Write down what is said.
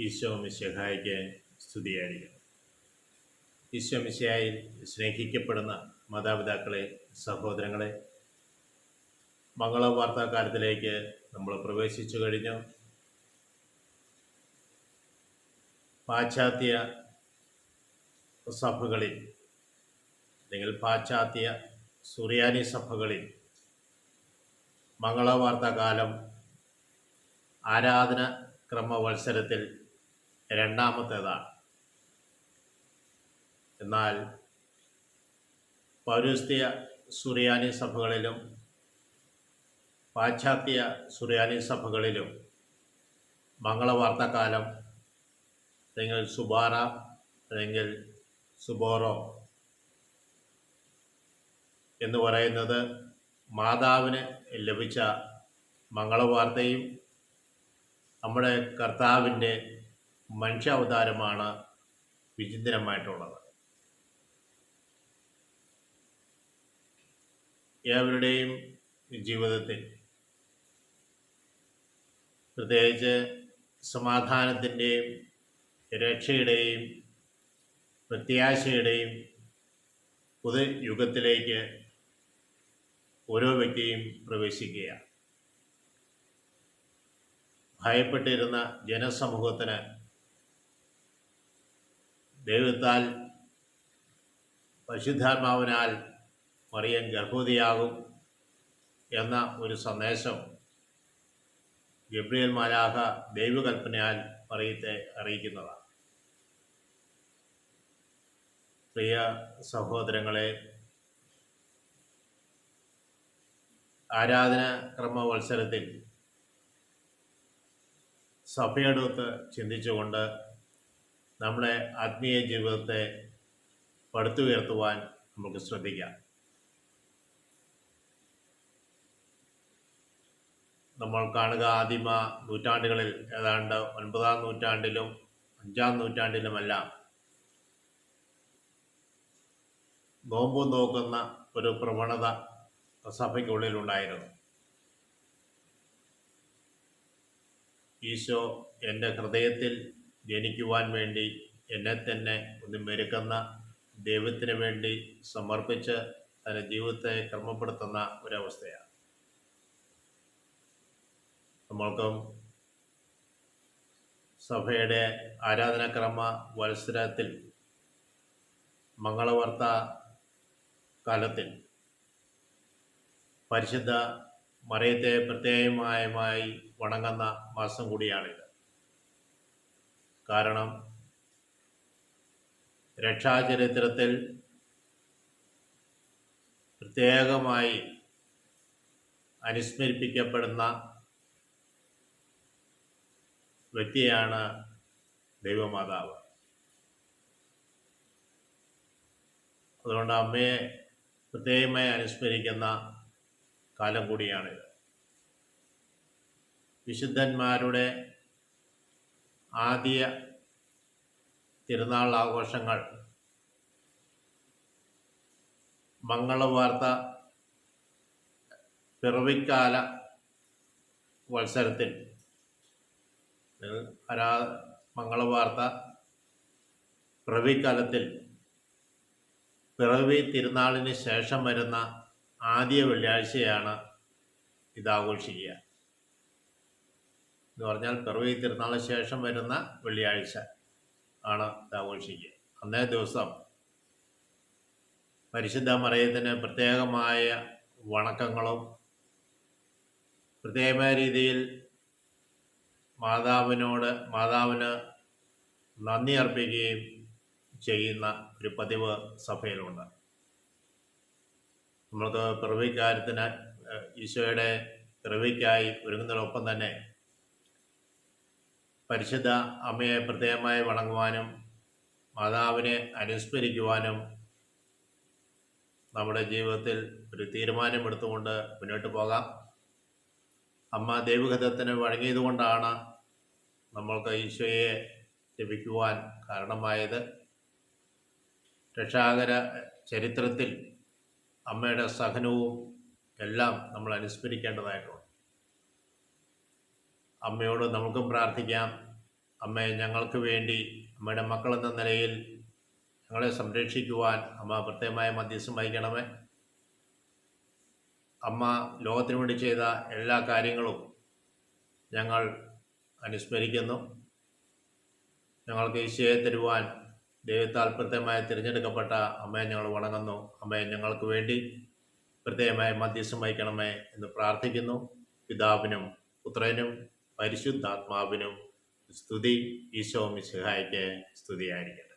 ഈശോ മിശിഹായ്ക്ക് സ്തുതിയായിരിക്കും. ഈശോ മിശിഹായിൽ സ്നേഹിക്കപ്പെടുന്ന മാതാപിതാക്കളെ, സഹോദരങ്ങളെ, മംഗളവാർത്താകാലത്തിലേക്ക് നമ്മൾ പ്രവേശിച്ചു കഴിഞ്ഞു. പാശ്ചാത്യ സഭകളിൽ അല്ലെങ്കിൽ പാശ്ചാത്യ സുറിയാനി സഭകളിൽ മംഗളവാർത്താകാലം ആരാധന ക്രമവത്സരത്തിൽ രണ്ടാമത്തേതാണ്. എന്നാൽ പൗരസ്ത്യ സുറിയാനി സഭകളിലും പാശ്ചാത്യ സുറിയാനി സഭകളിലും മംഗളവാർത്താകാലം അല്ലെങ്കിൽ സുബാറ അല്ലെങ്കിൽ സുബോറോ എന്ന് പറയുന്നത് മാതാവിന് ലഭിച്ച മംഗളവാർത്തയും നമ്മുടെ കർത്താവിൻ്റെ മനുഷ്യാവതാരമാണ് വിചിന്തനമായിട്ടുള്ളത്. ഏവരുടെയും ജീവിതത്തിൽ പ്രത്യേകിച്ച് സമാധാനത്തിൻ്റെയും രക്ഷയുടെയും പ്രത്യാശയുടെയും പുതുയുഗത്തിലേക്ക് ഓരോ വ്യക്തിയും പ്രവേശിക്കുകയാണ്. ഭയപ്പെട്ടിരുന്ന ജനസമൂഹത്തിന് ദൈവത്താൽ പരിശുദ്ധാത്മാവിനാൽ മറിയം ഗർഭവതിയാകും എന്ന ഒരു സന്ദേശം ഗബ്രിയേൽ മാലാഖ ദൈവകൽപ്പനയാൽ മറിയത്തെ അറിയിക്കുന്നതാണ്. പ്രിയ സഹോദരങ്ങളെ, ആരാധന ക്രമവത്സരത്തിൽ സഭയെടുത്ത് ചിന്തിച്ചുകൊണ്ട് നമ്മുടെ ആത്മീയ ജീവിതത്തെ പടുത്തുയർത്തുവാൻ നമുക്ക് ശ്രദ്ധിക്കാം. നമ്മൾ കാണുക, ആദിമ നൂറ്റാണ്ടുകളിൽ ഏതാണ്ട് 9-ാം നൂറ്റാണ്ടിലും 5-ാം നൂറ്റാണ്ടിലുമെല്ലാം നോമ്പ് നോക്കുന്ന ഒരു പ്രവണത സഭയ്ക്കുള്ളിലുണ്ടായിരുന്നു. ഈശോ എൻ്റെ ഹൃദയത്തിൽ ജനിക്കുവാൻ വേണ്ടി എന്നെ തന്നെ ഒന്ന് മെരുക്കുന്ന ദൈവത്തിന് വേണ്ടി സമർപ്പിച്ച് തൻ്റെ ജീവിതത്തെ ക്രമപ്പെടുത്തുന്ന ഒരവസ്ഥയാണ്. നമ്മൾക്കും സഭയുടെ ആരാധനാക്രമ വത്സരത്തിൽ മംഗളവാർത്ത കാലത്തിൽ പരിശുദ്ധ മറിയത്തെ പ്രത്യേകമായി വണങ്ങുന്ന മാസം കൂടിയാണിത്. കാരണം രക്ഷാചരിത്രത്തിൽ പ്രത്യേകമായി അനുസ്മരിപ്പിക്കപ്പെടുന്ന വ്യക്തിയാണ് ദൈവമാതാവ്. അതുകൊണ്ട് അമ്മയെ പ്രത്യേകമായി അനുസ്മരിക്കുന്ന കാലം കൂടിയാണിത്. വിശുദ്ധന്മാരുടെ ആദ്യ തിരുനാൾ ആഘോഷങ്ങൾ മംഗളവാർത്ത പിറവിക്കാല വത്സരത്തിൽ മംഗളവാർത്ത പിറവിക്കാലത്തിൽ പിറവി തിരുനാളിന് ശേഷം വരുന്ന ആദ്യ വെള്ളിയാഴ്ചയാണ് ഇതാഘോഷിക്കുക. എന്ന് പറഞ്ഞാൽ പിറവി തിരുനാളിന് ശേഷം വരുന്ന വെള്ളിയാഴ്ച ആണ് ഇതാഘോഷിക്കുക. അന്നേ ദിവസം പരിശുദ്ധ മറിയത്തിന് പ്രത്യേകമായ വണക്കങ്ങളും പ്രത്യേകമായ രീതിയിൽ മാതാവിന് നന്ദി അർപ്പിക്കുകയും ചെയ്യുന്ന ഒരു പതിവ് സഭയിലുണ്ട്. നമ്മൾക്ക് പിറവിക്കാര്യത്തിന് ഈശോയുടെ പിറവിക്കായി ഒരുങ്ങുന്നതിനൊപ്പം തന്നെ പരിശുദ്ധ അമ്മയെ പ്രത്യേകമായി വണങ്ങുവാനും മാതാവിനെ അനുസ്മരിക്കുവാനും നമ്മുടെ ജീവിതത്തിൽ ഒരു തീരുമാനമെടുത്തുകൊണ്ട് മുന്നോട്ട് പോകാം. അമ്മ ദൈവഹിതത്തിന് വഴങ്ങിയതുകൊണ്ടാണ് നമ്മൾക്ക് ഈശോയെ ലഭിക്കുവാൻ കാരണമായത്. രക്ഷാകര ചരിത്രത്തിൽ അമ്മയുടെ സഹനവും എല്ലാം നമ്മൾ അനുസ്മരിക്കേണ്ടതായിട്ടുണ്ട്. അമ്മയോട് നമുക്കും പ്രാർത്ഥിക്കാം. അമ്മേ, ഞങ്ങൾക്ക് വേണ്ടി അമ്മയുടെ മക്കളെന്ന നിലയിൽ ഞങ്ങളെ സംരക്ഷിക്കുവാൻ അമ്മ പ്രത്യേകമായ മധ്യസ്ഥം വഹിക്കണമേ. അമ്മ ലോകത്തിന് വേണ്ടി ചെയ്ത എല്ലാ കാര്യങ്ങളും ഞങ്ങൾ അനുസ്മരിക്കുന്നു. ഞങ്ങൾക്ക് ഈശോയെ തരുവാൻ ദൈവത്താൽ പ്രത്യേകമായി തിരഞ്ഞെടുക്കപ്പെട്ട അമ്മയെ ഞങ്ങൾ വണങ്ങുന്നു. അമ്മയെ ഞങ്ങൾക്ക് വേണ്ടി പ്രത്യേകമായി മധ്യസ്ഥം വഹിക്കണമേ എന്ന് പ്രാർത്ഥിക്കുന്നു. പിതാവിനും പുത്രനും പരിശുദ്ധാത്മാവിനും സ്തുതി. ഈശോ മിശിഹായ്ക്ക് സ്തുതിയായിരിക്കട്ടെ.